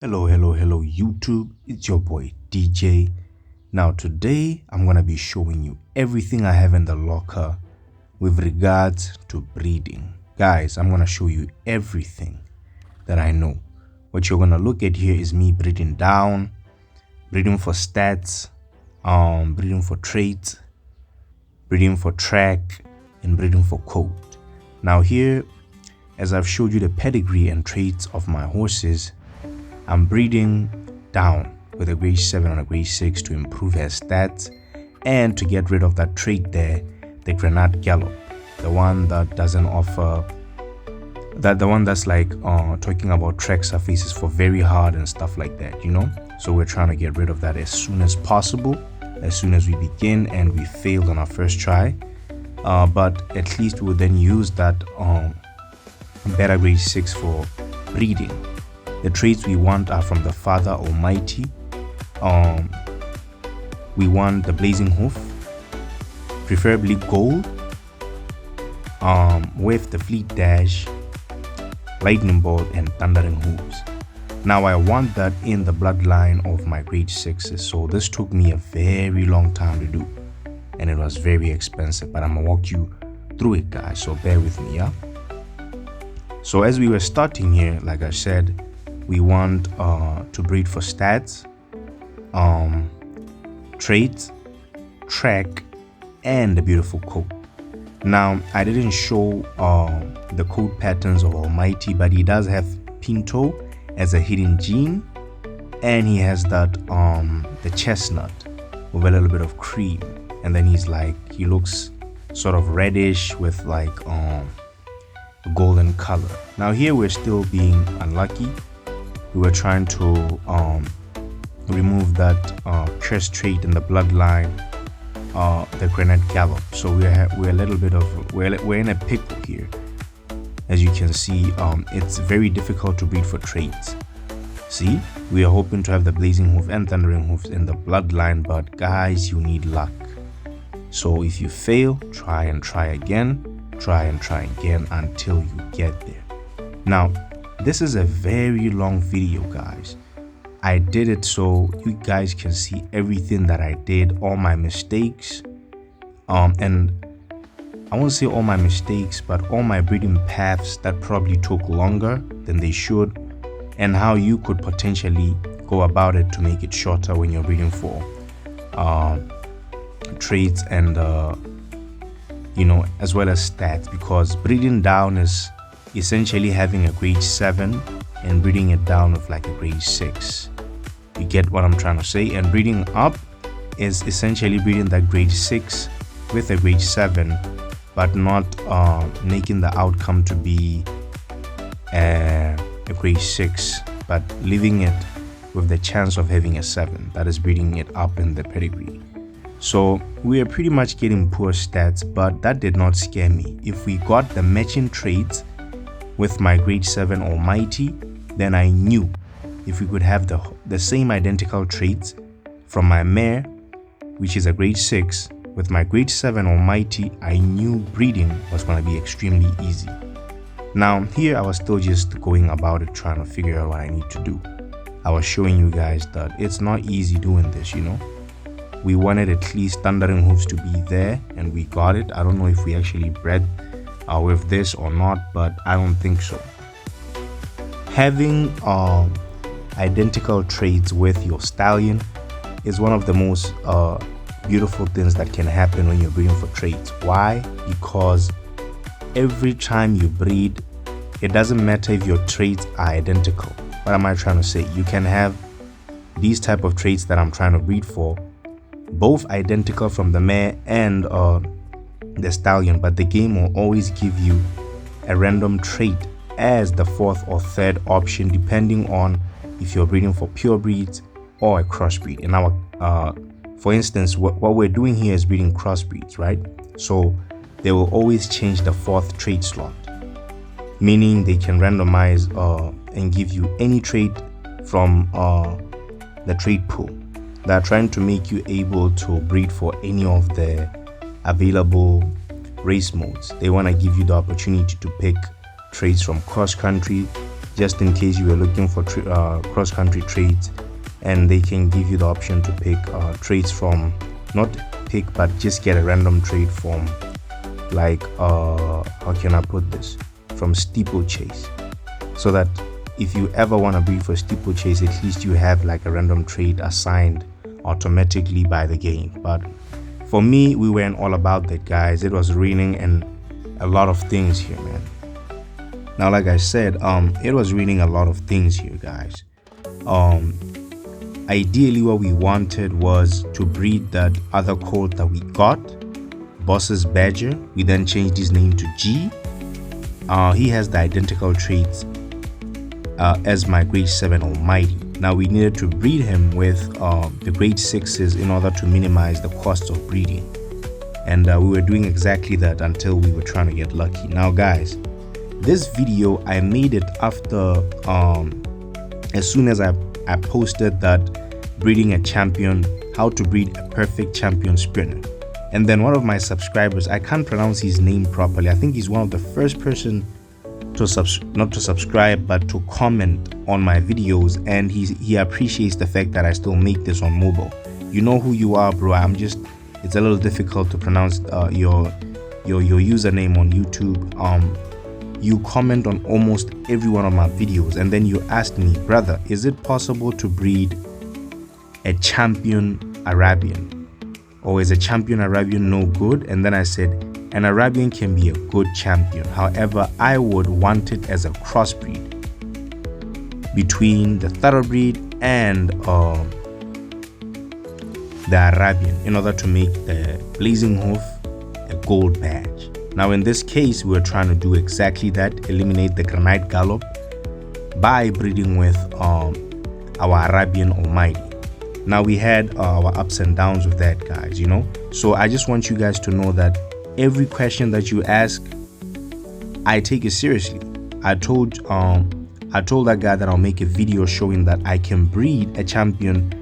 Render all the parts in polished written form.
Hello YouTube, it's your boy DJ. Now today I'm gonna be showing you everything I have in the locker with regards to breeding. Guys, I'm gonna show you everything that I know. What you're gonna look at here is me breeding down, breeding for stats, breeding for traits, breeding for track, and breeding for coat. Now here, as I've showed you the pedigree and traits of my horses, I'm breeding down with a grade 7 and a grade 6 to improve her stats and to get rid of that trait there, the grenade gallop, the one that doesn't offer, the one that's like talking about track surfaces for very hard and stuff like that, you know. So we're trying to get rid of that as soon as possible, as soon as we begin, and we failed on our first try, but at least we'll then use that better grade 6 for breeding. The traits we want are from the Father Almighty. We want the blazing hoof, preferably gold, with the fleet dash, lightning bolt, and thundering hooves. Now I want that in the bloodline of my grade 6s, so this took me a very long time to do, and it was very expensive, but I'm gonna walk you through it, guys, so bear with me. So as we were starting here, like I said, we want to breed for stats, traits, track, and the beautiful coat. Now, I didn't show the coat patterns of Almighty, but he does have Pinto as a hidden gene, and he has that the chestnut with a little bit of cream, and then he looks sort of reddish with like golden color. Now here we're still being unlucky. We were trying to remove that curse trait in the bloodline, the grenade gallop. So we're a little bit of we're in a pickle here. As you can see, it's very difficult to breed for traits. See, we are hoping to have the blazing hoof and thundering hoofs in the bloodline, but guys, you need luck. So if you fail, try and try again until you get there. Now, this is a very long video, guys. I did it so you guys can see everything that I did, all my mistakes, and I won't say all my mistakes, but all my breeding paths that probably took longer than they should, and how you could potentially go about it to make it shorter when you're breeding for traits and as well as stats, because breeding down is essentially having a grade 7 and breeding it down with like a grade 6. You get what I'm trying to say? And breeding up is essentially breeding that grade 6 with a grade 7, but not making the outcome to be a grade 6, but leaving it with the chance of having a 7. That is breeding it up in the pedigree. So we are pretty much getting poor stats, but that did not scare me. If we got the matching traits with my grade 7 Almighty, then I knew if we could have the same identical traits from my mare, which is a grade 6, with my grade 7 Almighty, I knew breeding was going to be extremely easy. Now here I was still just going about it, trying to figure out what I need to do. I was showing you guys that it's not easy doing this, you know. We wanted at least thundering hooves to be there, and we got it. I don't know if we actually bred with this or not, but I don't think so. Having identical traits with your stallion is one of the most beautiful things that can happen when you're breeding for traits. Why? Because every time you breed, it doesn't matter if your traits are identical. What am I trying to say? You can have these type of traits that I'm trying to breed for, both identical from the mare and the stallion, but the game will always give you a random trait as the fourth or third option, depending on if you're breeding for pure breeds or a crossbreed. In our for instance, what we're doing here is breeding crossbreeds, right? So they will always change the fourth trait slot, meaning they can randomize and give you any trait from the trait pool. They're trying to make you able to breed for any of the available race modes. They want to give you the opportunity to pick traits from cross country, just in case you were looking for cross-country traits, and they can give you the option to pick traits from, not pick, but just get a random trait from, like how can I put this, from steeplechase, so that if you ever want to breed for steeplechase, at least you have like a random trait assigned automatically by the game. But for me, we weren't all about that, guys. It was raining and a lot of things here, man. Now, like I said, it was raining a lot of things here, guys. Ideally, what we wanted was to breed that other colt that we got, Boss's Badger. We then changed his name to G. He has the identical traits as my grade 7 Almighty. Now we needed to breed him with the grade 6s in order to minimize the cost of breeding, and we were doing exactly that until we were trying to get lucky. Now guys, this video I made it after as soon as I posted that breeding a champion, how to breed a perfect champion sprinter. And then one of my subscribers, I can't pronounce his name properly, I think he's one of the first person to not to subscribe but to comment on my videos, and he appreciates the fact that I still make this on mobile. You know who you are, bro. It's a little difficult to pronounce your username on YouTube. You comment on almost every one of my videos, and then you asked me, brother, is it possible to breed a champion Arabian, or is a champion Arabian no good? And then I said, an Arabian can be a good champion, however I would want it as a crossbreed between the thoroughbreed and the Arabian in order to make the Blazing Hoof a gold badge. Now in this case, we're trying to do exactly that, eliminate the Granite Gallop by breeding with our Arabian Almighty. Now we had our ups and downs with that, guys, you know. So I just want you guys to know that every question that you ask, I take it seriously. I told that guy that I'll make a video showing that I can breed a champion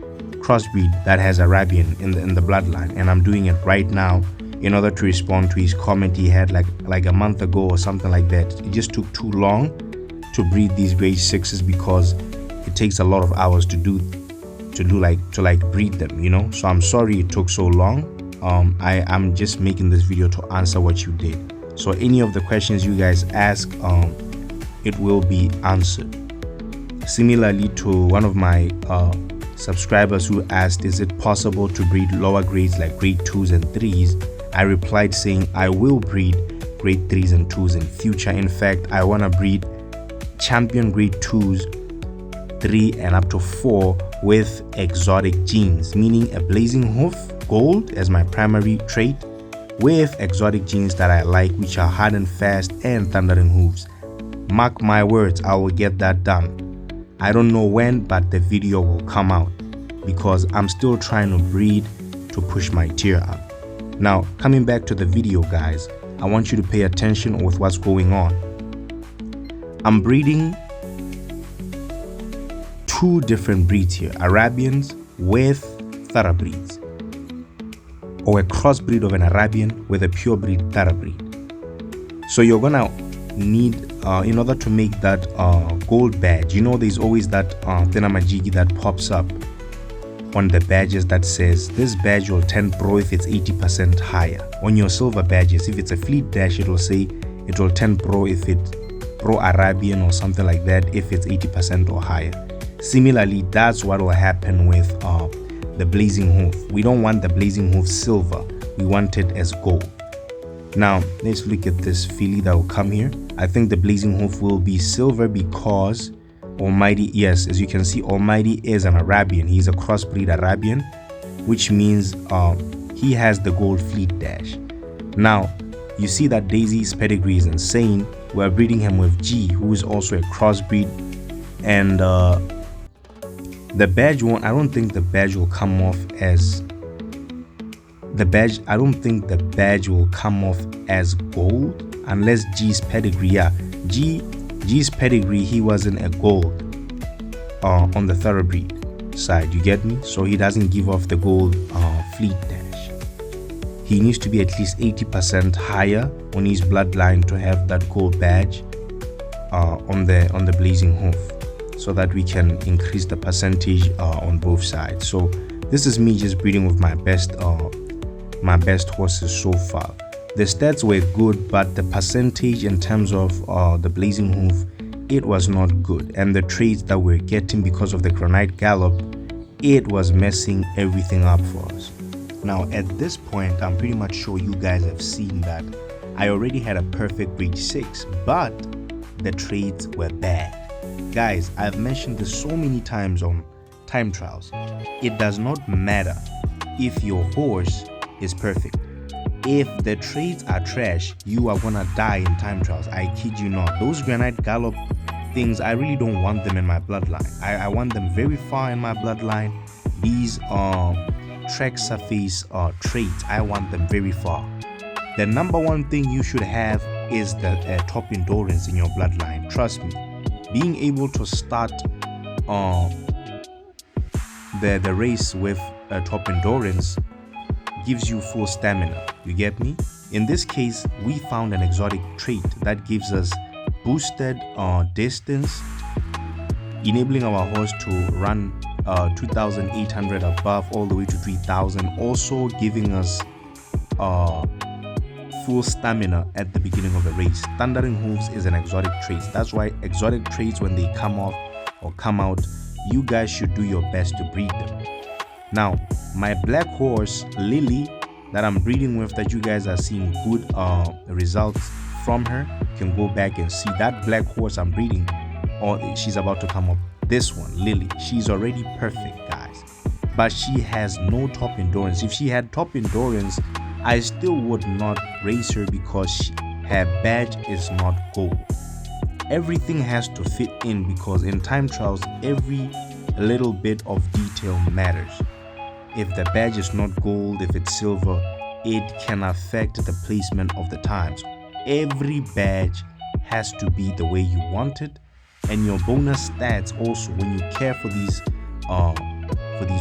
crossbreed that has Arabian in the bloodline, and I'm doing it right now in order to respond to his comment he had like a month ago or something like that. It just took too long to breed these grade 6s because it takes a lot of hours to breed them, you know. So I'm sorry it took so long. I'm just making this video to answer what you did. So any of the questions you guys ask, it will be answered. Similarly to one of my subscribers who asked, is it possible to breed lower grades like grade 2s and 3s? I replied saying I will breed grade 3s and 2s in future. In fact, I want to breed champion grade 2s, 3 and up to 4 with exotic genes, meaning a Blazing Hoof gold as my primary trait with exotic genes that I like, which are hard and fast and thundering hooves. Mark my words, I will get that done. I don't know when, but the video will come out because I'm still trying to breed to push my tier up. Now coming back to the video, guys, I want you to pay attention with what's going on. I'm breeding two different breeds here, Arabians with thoroughbreds, or a crossbreed of an Arabian with a purebred thoroughbred. So you're gonna need, in order to make that gold badge, you know there's always that thinamajigi that pops up on the badges that says this badge will 10 pro if it's 80% higher. On your silver badges, if it's a fleet dash, it will say it will 10 pro if it's pro Arabian or something like that if it's 80% or higher. Similarly, that's what will happen with the Blazing Hoof. We don't want the Blazing Hoof silver, we want it as gold. Now let's look at this filly that will come here. I think the Blazing Hoof will be silver because Almighty, yes, as you can see, Almighty is an Arabian. He's a crossbreed Arabian, which means he has the gold fleet dash. Now you see that Daisy's pedigree is insane. We're breeding him with G, who is also a crossbreed, and the badge won't, I don't think the badge will come off as I don't think the badge will come off as gold unless G's pedigree, yeah, G's pedigree, he wasn't a gold on the thoroughbreed side, you get me? So he doesn't give off the gold fleet dash. He needs to be at least 80% higher on his bloodline to have that gold badge. on the blazing hoof, so that we can increase the percentage on both sides. So this is me just breeding with my best horses so far. The stats were good, but the percentage in terms of the blazing hoof, it was not good, and the traits that we're getting because of the granite gallop, it was messing everything up for us. Now at this point, I'm pretty much sure you guys have seen that I already had a perfect breed 6, but the traits were bad. Guys, I've mentioned this so many times on time trials. It does not matter if your horse is perfect. If the traits are trash, you are gonna die in time trials. I kid you not. Those granite gallop things, I really don't want them in my bloodline. I want them very far in my bloodline. These track surface traits, I want them very far. The number one thing you should have is the top endurance in your bloodline. Trust me, being able to start the race with top endurance gives you full stamina. You get me? In this case, we found an exotic trait that gives us boosted distance, enabling our horse to run 2,800 above all the way to 3,000, also giving us full stamina at the beginning of the race. Thundering hooves is an exotic trait. That's why exotic traits, when they come off or come out, you guys should do your best to breed them. Now, my black horse Lily that I'm breeding with, that you guys are seeing good results from her, you can go back and see that black horse I'm breeding, or she's about to come up. This one, Lily, she's already perfect, guys, but she has no top endurance. If she had top endurance, I still would not race her because her badge is not gold. Everything has to fit in, because in time trials, every little bit of detail matters. If the badge is not gold, if it's silver, it can affect the placement of the times. Every badge has to be the way you want it, and your bonus stats also, when you care for these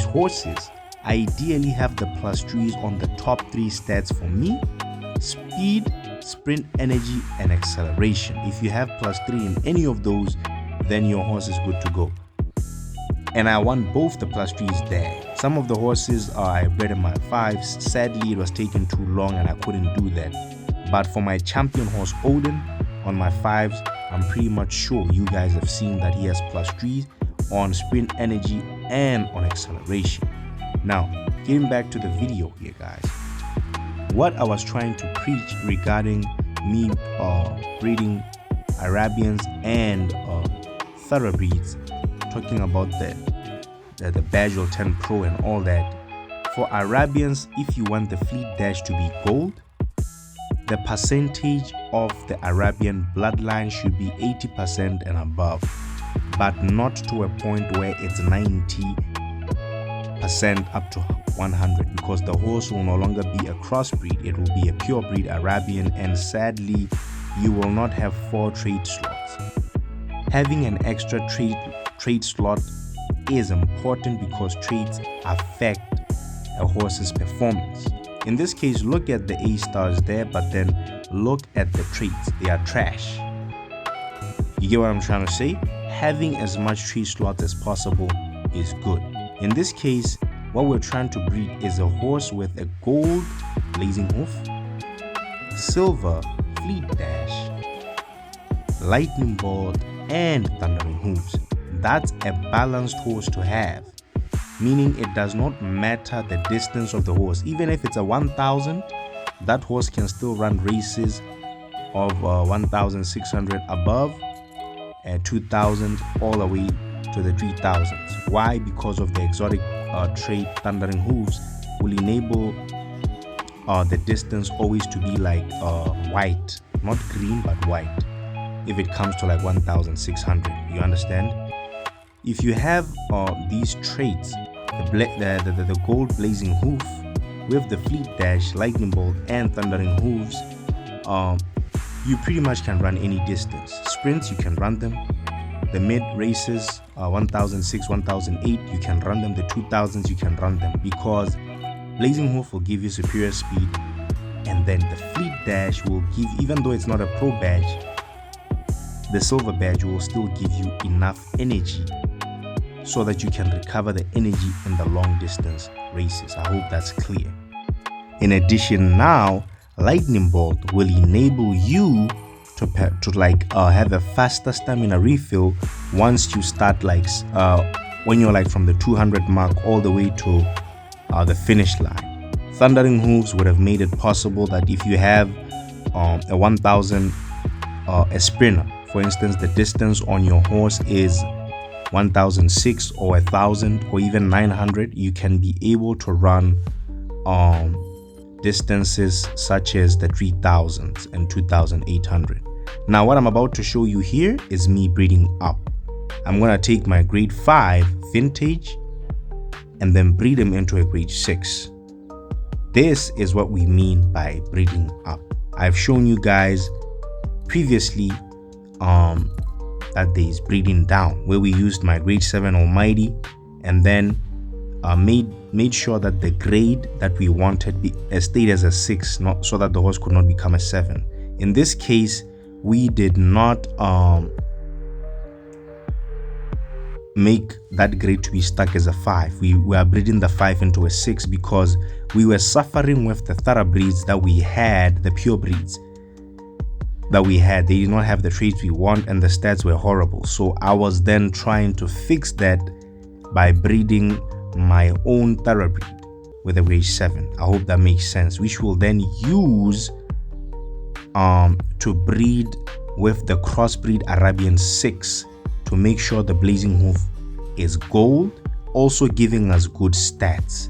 horses, ideally have the +3s on the top 3 stats for me: speed, sprint energy, and acceleration. If you have +3 in any of those, then your horse is good to go. And I want both the +3s there. Some of the horses I bred in my 5s. Sadly, it was taking too long and I couldn't do that. But for my champion horse Odin, on my 5s, I'm pretty much sure you guys have seen that he has +3s on sprint energy and on acceleration. Now, getting back to the video here, guys. What I was trying to preach regarding me breeding Arabians and thoroughbreds, talking about the Badger 10 Pro and all that. For Arabians, if you want the fleet dash to be gold, the percentage of the Arabian bloodline should be 80% and above, but not to a point where it's 90% up to 100, because the horse will no longer be a crossbreed, it will be a pure breed Arabian, and sadly, you will not have 4 trait slots. Having an extra trait slot is important because traits affect a horse's performance. In this case, look at the A stars there, but then look at the traits. They are trash. You get what I'm trying to say? Having as much trait slots as possible is good. In this case, what we're trying to breed is a horse with a gold blazing hoof, silver fleet dash, lightning bolt, and thundering hooves. That's a balanced horse to have, meaning it does not matter the distance of the horse. Even if it's a 1,000, that horse can still run races of 1,600 above and 2,000 all the way to the 3,000s. Why? Because of the exotic trait thundering hooves will enable the distance always to be like white, not green but white, if it comes to like 1,600. You understand? If you have these traits, the gold blazing hoof with the fleet dash, lightning bolt, and thundering hooves, you pretty much can run any distance. Sprints, you can run them. The mid races, 1,006, 1,008, you can run them. The 2,000s, you can run them, because blazing hoof will give you superior speed, and then the fleet dash will give, even though it's not a pro badge, the silver badge will still give you enough energy so that you can recover the energy in the long distance races. I hope that's clear. In addition, now lightning bolt will enable you to have a faster stamina refill once you start when you're like from the 200 mark all the way to the finish line. Thundering Hooves would have made it possible that if you have a 1000 a sprinter, for instance, the distance on your horse is 1006 or 1000 or even 900, you can be able to run distances such as the 3000s and 2800. Now what I'm about to show you here is me breeding up. I'm gonna take my grade 5 vintage and then breed him into a grade 6. This is what we mean by breeding up. I've shown you guys previously that there is breeding down, where we used my grade 7 Almighty and then made sure that the grade that we wanted stayed as a 6, not so that the horse could not become a 7. In this case, we did not make that grade to be stuck as a 5. We were breeding the 5 into a 6 because we were suffering with the thoroughbreds that we had, the pure breeds that we had. They did not have the traits we want and the stats were horrible. So I was then trying to fix that by breeding my own thoroughbreed with a grade 7. I hope that makes sense, which we'll then use to breed with the crossbreed Arabian 6 to make sure the blazing hoof is gold, also giving us good stats.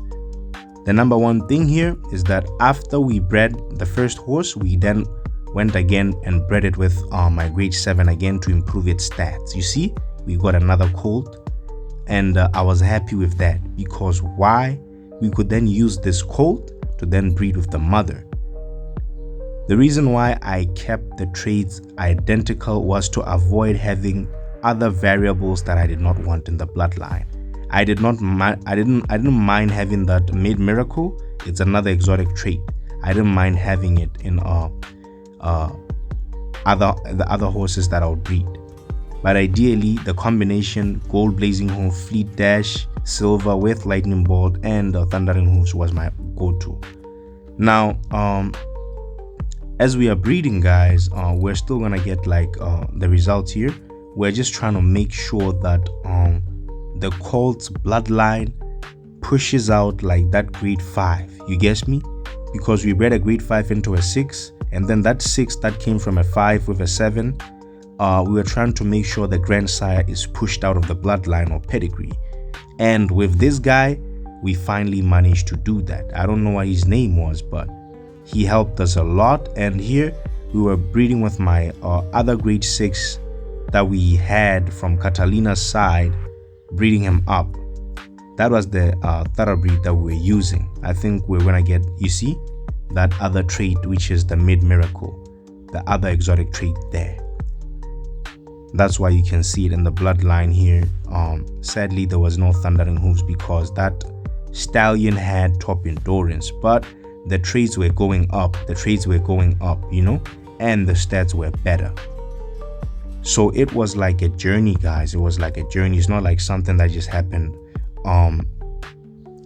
The number one thing here is that after we bred the first horse, we then went again and bred it with my grade 7 again to improve its stats. You see, we got another colt, and I was happy with that because why? We could then use this colt to then breed with the mother. The reason why I kept the traits identical was to avoid having other variables that I did not want in the bloodline. I didn't mind having that Made Miracle. It's another exotic trait. I didn't mind having it in the other horses that I would breed. But ideally, the combination gold blazing hoof, fleet dash, silver with lightning bolt, and thundering hooves was my go-to. Now, as we are breeding, guys, we're still gonna get the results here. We're just trying to make sure that the colt's bloodline pushes out like that grade 5. You guess me? Because we bred a grade 5 into a 6, and then that 6 that came from a 5 with a 7, we were trying to make sure the grandsire is pushed out of the bloodline or pedigree. And with this guy, we finally managed to do that. I don't know what his name was, but he helped us a lot. And here we were breeding with my other grade 6 that we had from Catalina's side, breeding him up. That was the thoroughbreed that we were using. I think we're gonna get, you see, that other trait, which is the Made Miracle, the other exotic trait there. That's why you can see it in the bloodline here. Sadly, there was no thundering hooves because that stallion had top endurance, but the traits were going up. You know, and the stats were better. So it was like a journey, guys. It was like a journey. It's not like something that just happened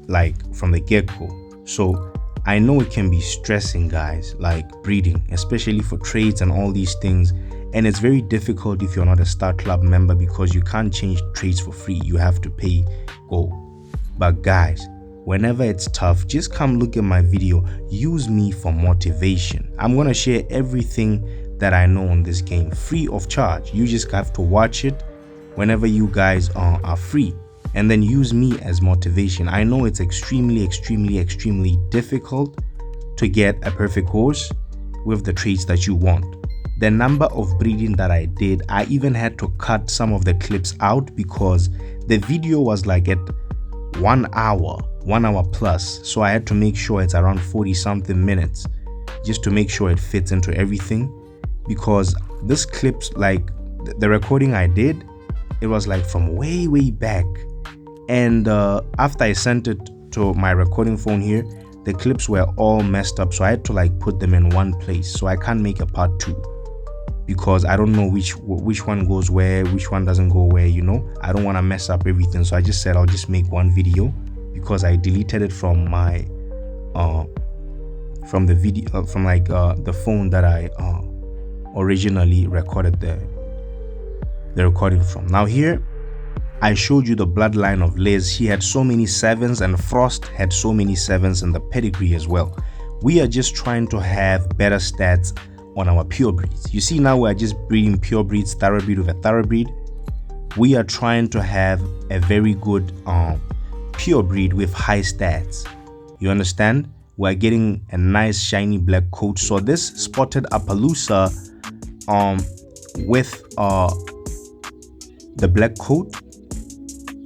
like from the get-go. So I know it can be stressing, guys, like breeding, especially for trades and all these things. And it's very difficult if you're not a Star Club member because you can't change trades for free. You have to pay gold. But guys, whenever it's tough, just come look at my video. Use me for motivation. I'm gonna share everything that I know on this game free of charge. You just have to watch it whenever you guys are free, and then use me as motivation. I know it's extremely difficult to get a perfect horse with the traits that you want. The number of breeding that I did, I even had to cut some of the clips out because the video was like at 1 hour plus, so I had to make sure it's around 40 something minutes just to make sure it fits into everything. Because this clips, like the recording I did, it was like from way back, and after I sent it to my recording phone here, the clips were all messed up, so I had to like put them in one place, so I can't make a part 2. because I don't know which one goes where, which one doesn't go where, you know. I don't want to mess up everything, so I just said I'll just make one video, because I deleted it from my from the video from like the phone that I originally recorded the recording from. Now here I showed you the bloodline of Liz. She had so many 7s, and Frost had so many 7s in the pedigree as well. We are just trying to have better stats on our pure breeds. You see, now we are just breeding pure breeds, thoroughbreed with a thoroughbreed. We are trying to have a very good pure breed with high stats. You understand? We're getting a nice shiny black coat. So this spotted Appaloosa with the black coat,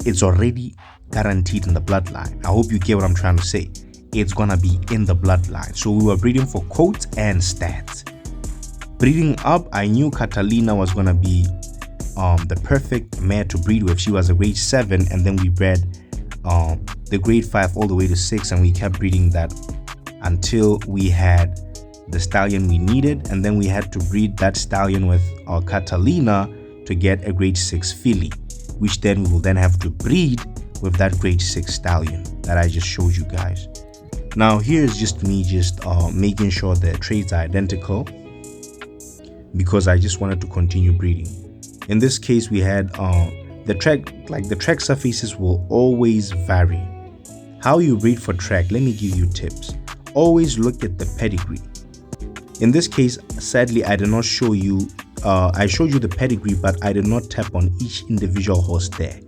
it's already guaranteed in the bloodline. I hope you get what I'm trying to say. It's gonna be in the bloodline. So we were breeding for coats and stats. Breeding up, I knew Catalina was gonna be the perfect mare to breed with. She was a grade 7, and then we bred the grade 5 all the way to 6, and we kept breeding that until we had the stallion we needed, and then we had to breed that stallion with Catalina to get a grade 6 filly, which then we will then have to breed with that grade 6 stallion that I just showed you guys. Now here's just me just making sure the traits are identical, because I just wanted to continue breeding. In this case, we had the track surfaces will always vary. How you breed for track, let me give you tips. Always look at the pedigree. In this case, sadly, I did not show you, I showed you the pedigree, but I did not tap on each individual horse there.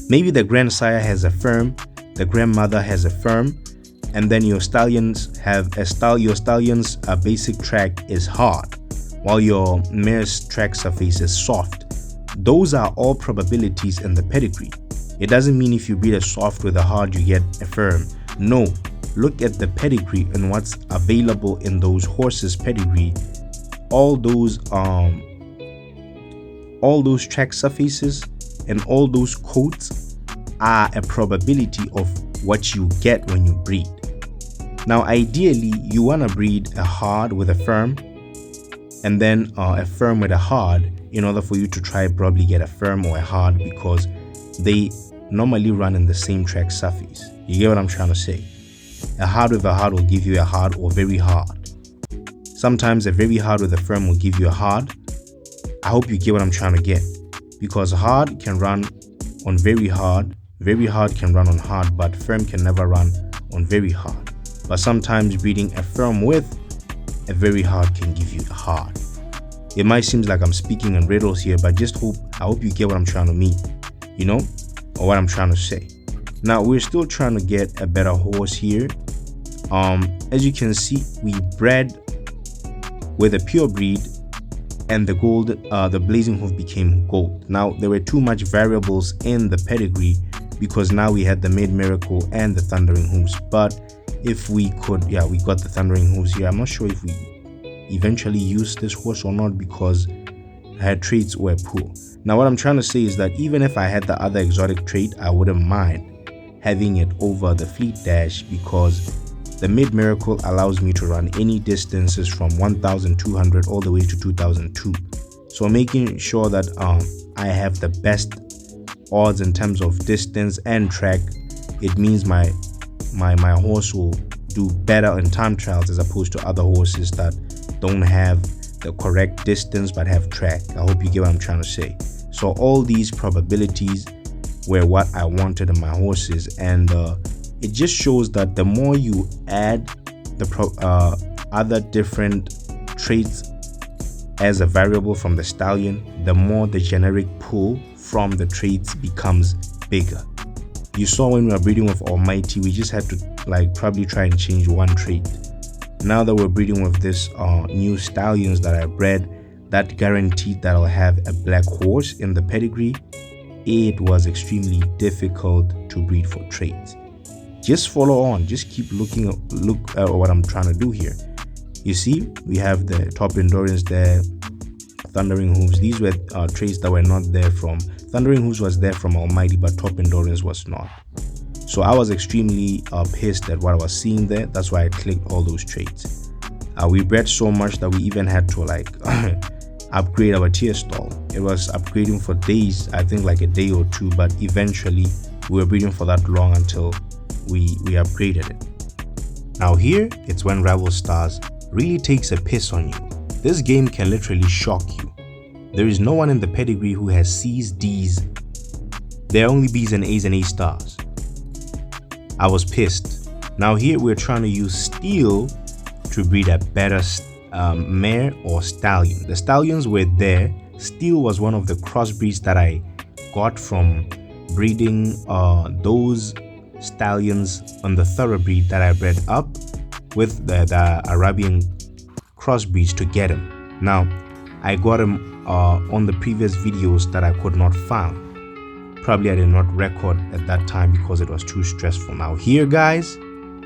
Maybe the grandsire has a firm, the grandmother has a firm, and then your stallions have your stallion's basic track is hard, while your mare's track surface is soft. Those are all probabilities in the pedigree. It doesn't mean if you breed a soft with a hard you get a firm. No, look at the pedigree and what's available in those horses' pedigree. All those track surfaces and all those coats are a probability of what you get when you breed. Now ideally you want to breed a hard with a firm, and then a firm with a hard, in order for you to try probably get a firm or a hard, because they normally run in the same track surface. You get what I'm trying to say? A hard with a hard will give you a hard or very hard. Sometimes a very hard with a firm will give you a hard. I hope you get what I'm trying to get, because hard can run on very hard can run on hard, but firm can never run on very hard. But sometimes breeding a firm with a very hard can give you a hard. It might seem like I'm speaking in riddles here, but I hope you get what I'm trying to mean, you know, or what I'm trying to say. Now we're still trying to get a better horse here. As you can see, we bred with a pure breed, and the gold, the blazing hoof became gold. Now there were too much variables in the pedigree, because now we had the Made Miracle and the Thundering Hooves. But if we could, we got the Thundering Hooves here. I'm not sure if we eventually used this horse or not, because her traits were poor. Now what I'm trying to say is that even if I had the other exotic trait, I wouldn't mind having it over the Fleet Dash, because the Made Miracle allows me to run any distances from 1,200 all the way to 2,002. So making sure that I have the best odds in terms of distance and track, it means my horse will do better in time trials as opposed to other horses that don't have the correct distance but have track. I hope you get what I'm trying to say. So all these probabilities were what I wanted in my horses, and it just shows that the more you add the other different traits as a variable from the stallion, the more the generic pool from the traits becomes bigger. You saw when we were breeding with Almighty, we just had to probably try and change one trait. Now that we're breeding with this new stallions that I bred, that guaranteed that I'll have a black horse in the pedigree, it was extremely difficult to breed for traits. Just follow on, just keep look at what I'm trying to do here. You see, we have the top endurance there, Thundering Hooves. These were traits that were not there from Thundering Hooves, was there from Almighty, but top endurance was not. So I was extremely pissed at what I was seeing there. That's why I clicked all those traits. We bred so much that we even had to upgrade our tier stall. It was upgrading for days, I think like a day or two, but eventually we were breeding for that long until we upgraded it. Now here, it's when Rival Stars really takes a piss on you. This game can literally shock you. There is no one in the pedigree who has C's, D's. There are only B's and A's and A stars. I was pissed. Now here we're trying to use Steel to breed a better mare or stallion. The stallions were there. Steel was one of the crossbreeds that I got from breeding those stallions on the thoroughbreed that I bred up with the Arabian crossbreeds to get him. Now I got him on the previous videos that I could not find. Probably I did not record at that time because it was too stressful. Now here guys,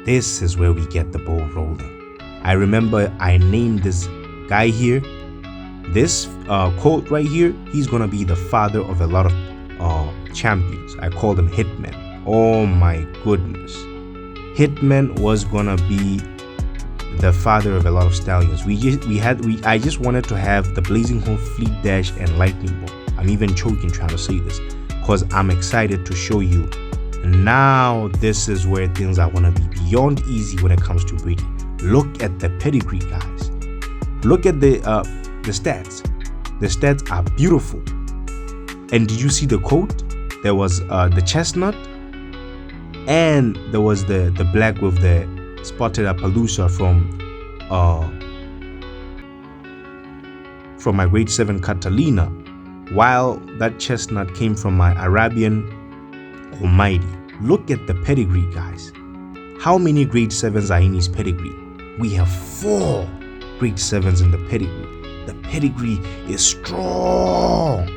this is where we get the ball rolling. I remember I named this guy here, this colt right here, he's gonna be the father of a lot of champions. I called him Hitman. Oh my goodness. Hitman was gonna be the father of a lot of stallions. I just wanted to have the Blazing Hoof, Fleet Dash, and Lightning Bolt. I'm even choking trying to say this because I'm excited to show you. Now this is where things are gonna be beyond easy when it comes to breeding. Look at the pedigree, guys. Look at the stats. The stats are beautiful. And did you see the coat? There was the chestnut, and there was the black with the spotted Appaloosa from my grade 7 Catalina, while that chestnut came from my Arabian Almighty. Look at the pedigree, guys. How many grade 7s are in his pedigree? We have 4 grade 7s in the pedigree. The pedigree is strong.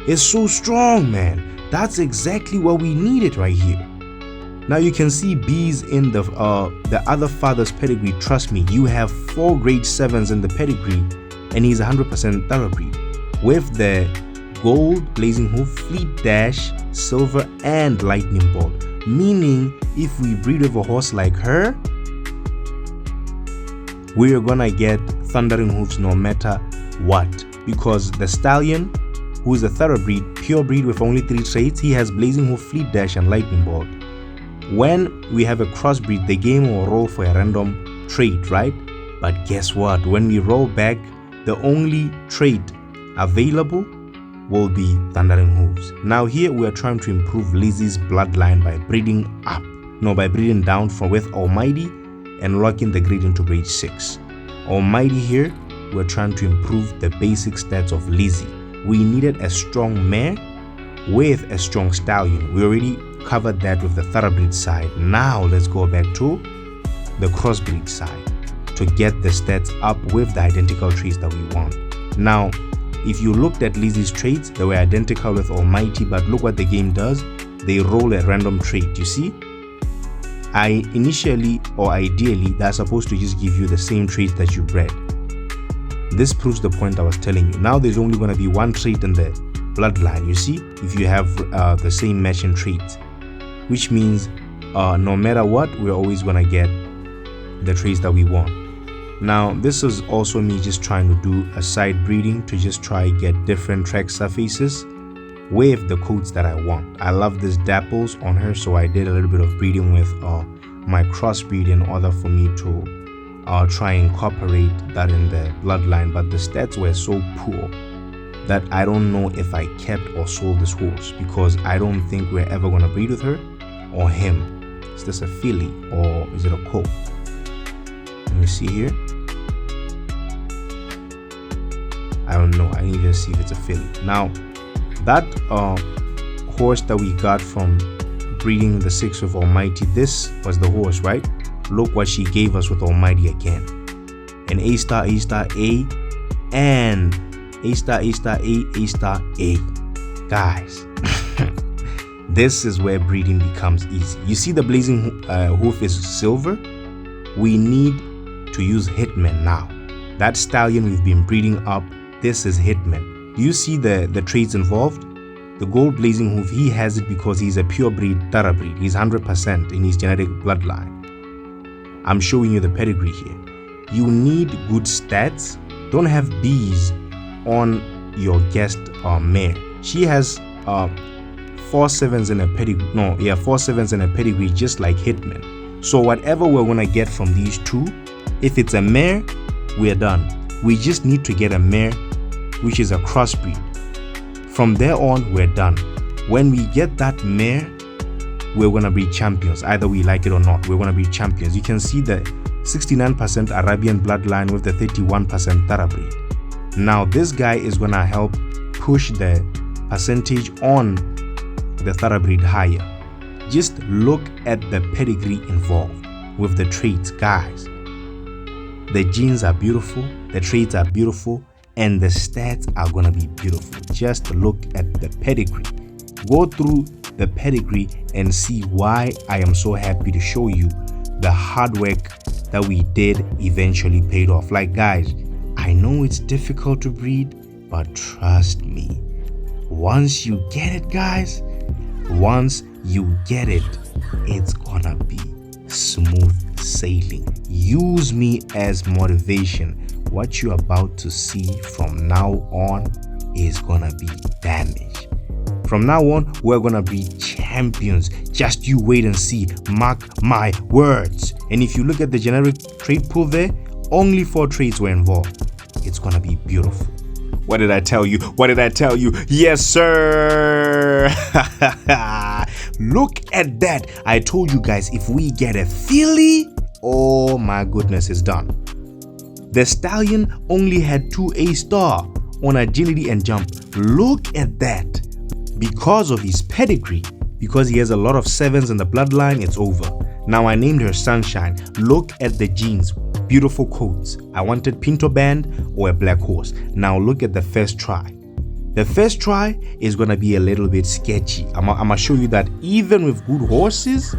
It's so strong, man. That's exactly what we needed right here. Now you can see B's in the other father's pedigree. Trust me, you have 4 grade 7s in the pedigree, and he's 100% thoroughbreed with the gold, Blazing Hoof, Fleet Dash, silver, and Lightning Bolt. Meaning, if we breed with a horse like her, we're gonna get Thundering Hoofs no matter what. Because the stallion, who is a thoroughbreed, pure breed with only 3 traits, he has Blazing Hoof, Fleet Dash, and Lightning Bolt. When we have a crossbreed, the game will roll for a random trait, right? But guess what? When we roll back, the only trait available will be Thundering Hooves. Now here we are trying to improve Lizzie's bloodline by breeding up. No, by breeding down from with Almighty and locking the grade into grade 6. Almighty here, we're trying to improve the basic stats of Lizzie. We needed a strong mare with a strong stallion. We already covered that with the thoroughbreed side. Now let's go back to the crossbreed side to get the stats up with the identical traits that we want. Now, if you looked at Lizzie's traits, they were identical with Almighty, but look what the game does. They roll a random trait, you see? Initially or ideally, they're supposed to just give you the same traits that you bred. This proves the point I was telling you. Now there's only going to be 1 trait in the bloodline, you see, if you have the same matching traits, which means no matter what, we're always going to get the traits that we want. Now this is also me just trying to do a side breeding to just try get different track surfaces with the coats that I want. I love this dapples on her, so I did a little bit of breeding with my crossbreed in order for me to try and incorporate that in the bloodline, but the stats were so poor that I don't know if I kept or sold this horse, because I don't think we're ever going to breed with her or him. Is this a filly or is it a colt? Let me see here. I don't know. I didn't even see if it's a filly. Now that horse that we got from breeding the 6 with Almighty, this was the horse, right? Look what she gave us with Almighty again. An A star, A star, A, and A star, A star, A star, A. Guys, this is where breeding becomes easy. You see the Blazing Hoof is silver. We need to use Hitman now. That stallion we've been breeding up, this is Hitman. Do you see the traits involved? The gold Blazing Hoof, he has it because he's a pure breed thoroughbreed. He's 100% in his genetic bloodline. I'm showing you the pedigree here. You need good stats. Don't have B's on your guest mare. She has 4 sevens in a pedigree. No, yeah, 4 sevens in a pedigree, just like Hitman. So whatever we're gonna get from these two, if it's a mare, we're done. We just need to get a mare which is a crossbreed. From there on, we're done. When we get that mare, we're gonna be champions. Either we like it or not, we're gonna be champions. You can see the 69% Arabian bloodline with the 31% thoroughbreed. Now this guy is gonna help push the percentage on the thoroughbreed higher. Just look at the pedigree involved with the traits, guys. The genes are beautiful, the traits are beautiful, and the stats are gonna be beautiful. Just look at the pedigree. Go through the pedigree and see why I am so happy to show you the hard work that we did eventually paid off. Like, guys, I know it's difficult to breed, but trust me, once you get it, guys, once you get it, it's gonna be smooth sailing. Use me as motivation. What you're about to see from now on is gonna be damage. From now on, we're gonna be champions. Just you wait and see. Mark my words. And if you look at the generic trait pool there, only 4 traits were involved. It's gonna be beautiful. What did I tell you? What did I tell you? Yes, sir. Look at that. I told you guys, if we get a filly, oh my goodness, it's done. The stallion only had 2 A-star on agility and jump. Look at that. Because of his pedigree, because he has a lot of 7s in the bloodline, it's over. Now I named her Sunshine. Look at the genes. Beautiful coats. I wanted Pinto band or a black horse. Now look at the first try. The first try is gonna be a little bit sketchy. I'm gonna show you that even with good horses,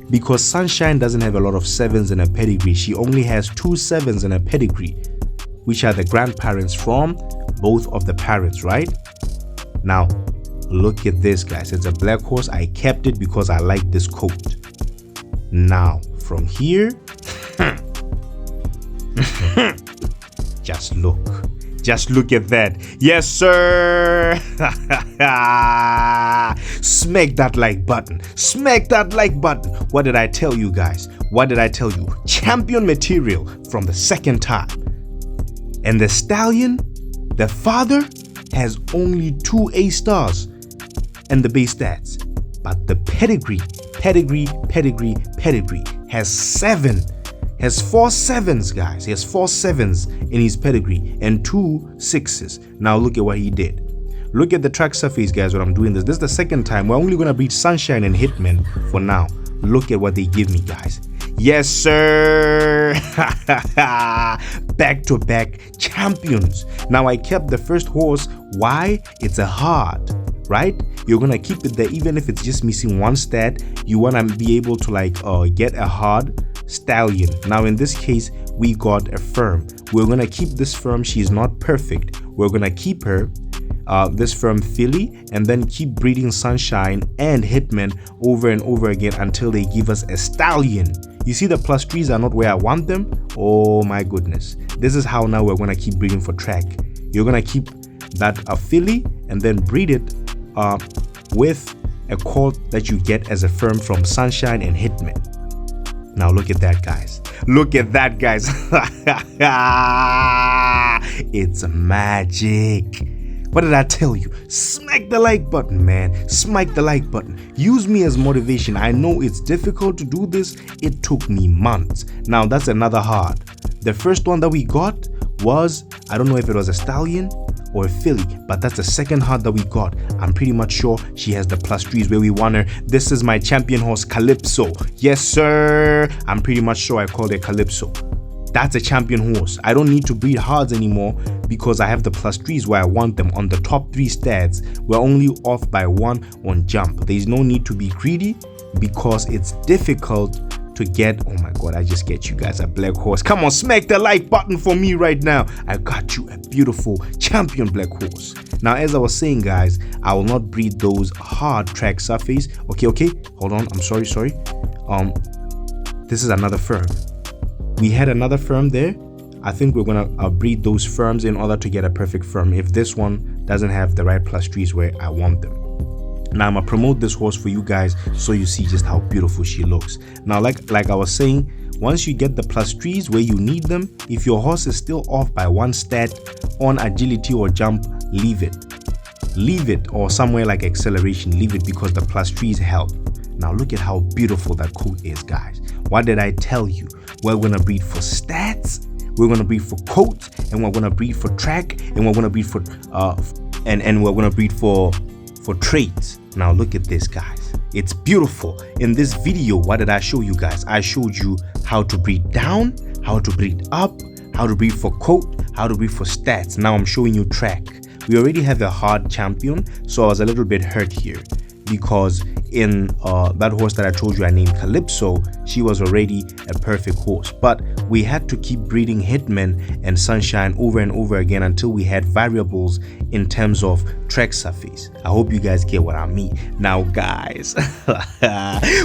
because Sunshine doesn't have a lot of 7s in her pedigree. She only has 2 7s in her pedigree, which are the grandparents from both of the parents, right? Now, look at this, guys. It's a black horse. I kept it because I like this coat. Now, from here, just look. Just look at that. Yes, sir. Smack that like button. Smack that like button. What did I tell you, guys? What did I tell you? Champion material from the second time. And the stallion, the father, has only 2 A-stars and the base stats. But the pedigree has 4 7s, guys. He has 4 7s in his pedigree and 2 6s. Now look at what he did. Look at the track surface, guys, when I'm doing this. This is the second time. We're only gonna breed Sunshine and Hitman for now. Look at what they give me, guys. Yes, sir. Back-to-back champions. Now I kept the first horse. Why? It's a hard, right? You're gonna keep it there even if it's just missing 1 stat. You wanna be able to like get a hard stallion. Now in this case, we got a firm. We're gonna keep this firm. She's not perfect. We're gonna keep her, this firm filly, and then keep breeding Sunshine and Hitman over and over again until they give us a stallion. You see the plus 3s are not where I want them. Oh my goodness. This is how now we're gonna keep breeding for track. You're gonna keep that filly and then breed it with a colt that you get as a firm from Sunshine and Hitman. Now look at that, guys. Look at that, guys. It's magic. What did I tell you? Smack the like button, man. Smack the like button. Use me as motivation. I know it's difficult to do this. It took me months. Now that's another hard. The first one that we got was, I don't know if it was a stallion or a filly, but that's the second hard that we got. I'm pretty much sure she has the plus 3s where we won her. This is my champion horse, Calypso. Yes, sir. I'm pretty much sure I called her Calypso. That's a champion horse. I don't need to breed hards anymore because I have the plus 3s where I want them. On the top 3 stats, we're only off by 1 on jump. There's no need to be greedy because it's difficult to get. Oh my god, I just get you guys a black horse. Come on, smack the like button for me right now. I got you a beautiful champion black horse. Now, as I was saying, guys, I will not breed those hard track surface. Okay, hold on. I'm sorry. This is another firm. We had another firm there. I think we're gonna breed those firms in order to get a perfect firm if this one doesn't have the right +3s where I want them. Now I'm gonna promote this horse for you guys so you see just how beautiful she looks. Now like I was saying, once you get the +3s where you need them, if your horse is still off by 1 stat on agility or jump, leave it. Leave it, or somewhere like acceleration, leave it, because the +3s help. Now look at how beautiful that coat is, guys. What did I tell you? We're gonna breed for stats, we're gonna breed for coat, and we're gonna breed for track, and we're gonna breed for and we're gonna breed for traits. Now look at this, guys. It's beautiful. In this video, what did I show you guys? I showed you how to breed down, how to breed up, how to breed for coat, how to breed for stats. Now I'm showing you track. We already have a hard champion, so I was a little bit hurt here because in that horse that I told you I named Calypso, she was already a perfect horse, but we had to keep breeding Hitman and Sunshine over and over again until we had variables in terms of track surface. I hope you guys get what I mean. Now guys,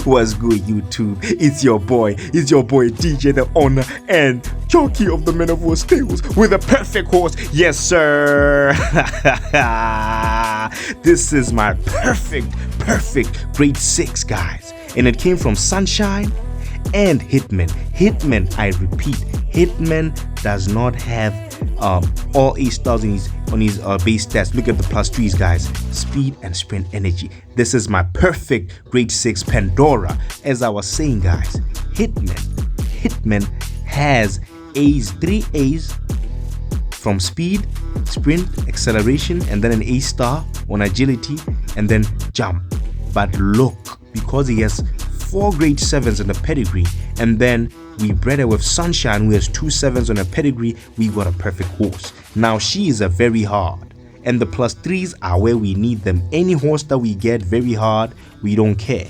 what's good YouTube? It's your boy DJ, the owner and jockey of the Men of War Stables with a perfect horse. Yes sir. This is my perfect grade 6, guys, and it came from Sunshine and Hitman. I repeat, Hitman does not have all A stars on his base stats. Look at the +3s, guys: speed and sprint energy. This is my perfect grade 6 Pandora. As I was saying, guys, Hitman has A's, 3 A's from speed, sprint, acceleration, and then an A star on agility, and then jump. But look, because he has 4 grade 7s on the pedigree, and then we bred her with Sunshine who has 2 7s on a pedigree, we got a perfect horse. Now she is a very hard, and the +3s are where we need them. Any horse that we get very hard, we don't care.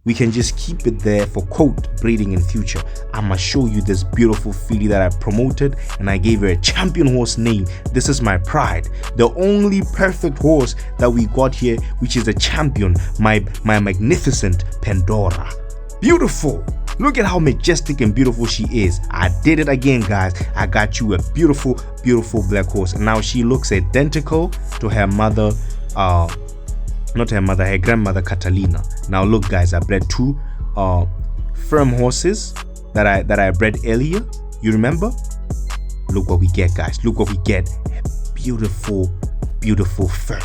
We can just keep it there for coat breeding in future. I'ma show you this beautiful filly that I promoted, and I gave her a champion horse name. This is my pride, the only perfect horse that we got here, which is a champion, my magnificent Pandora. Beautiful. Look at how majestic and beautiful she is. I did it again, guys. I got you a beautiful black horse, and now she looks identical to her mother, not her mother, her grandmother Catalina. Now look, guys, I bred 2 firm horses that I bred earlier. You remember? Look what we get, guys. Look what we get. A beautiful firm.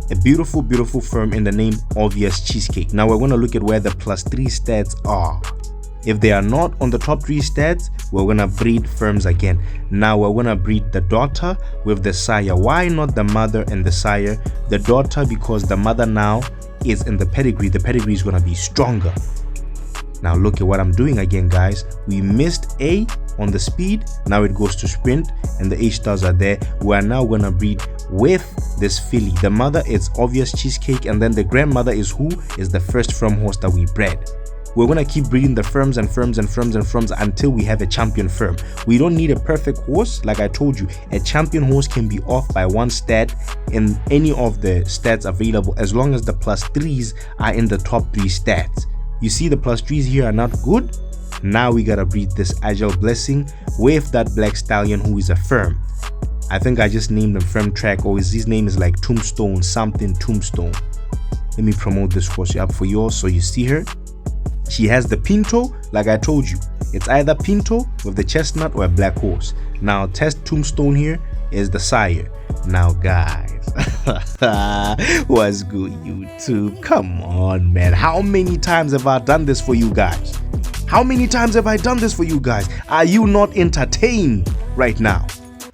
A beautiful firm in the name Obvious Cheesecake. Now we're going to look at where the +3 stats are. If they are not on the top 3 stats, we're going to breed firms again. Now we're going to breed the daughter with the sire. Why not the mother and the sire? The daughter because the mother now is in the pedigree. The pedigree is going to be stronger. Now look at what I'm doing again, guys. We missed A on the speed. Now it goes to sprint and the A stars are there. We are now going to breed with this filly. The mother is Obvious Cheesecake, and then the grandmother is who? Is the first firm horse that we bred. We're going to keep breeding the firms until we have a champion firm. We don't need a perfect horse. Like I told you, a champion horse can be off by 1 stat in any of the stats available, as long as the +3s are in the top 3 stats. You see the +3s here are not good. Now we gotta breed this Agile Blessing with that black stallion who is a firm. I think I just named him Firm Track, or his name is like Tombstone, something Tombstone. Let me promote this horse up for you all so you see her. She has the Pinto, like I told you. It's either Pinto with the chestnut or a black horse. Now test Tombstone here is the sire. Now guys, what's good YouTube? Come on, man. How many times have I done this for you guys? How many times have I done this for you guys? Are you not entertained right now?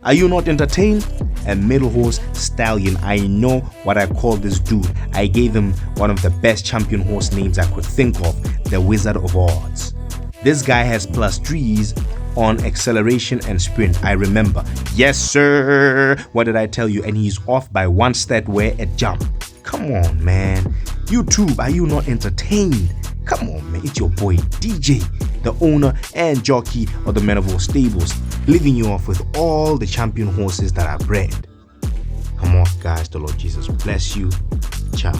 Are you not entertained? A middle horse stallion. I know what I call this dude. I gave him one of the best champion horse names I could think of, the Wizard of Odds. This guy has +3s on acceleration and sprint. I remember. Yes sir. What did I tell you? And he's off by 1 stat where a jump. Come on, man. YouTube, are you not entertained? Come on, man. It's your boy DJ, the owner and jockey of the Men of War Stables, leaving you off with all the champion horses that I bred. Come on, guys. The Lord Jesus bless you. Ciao.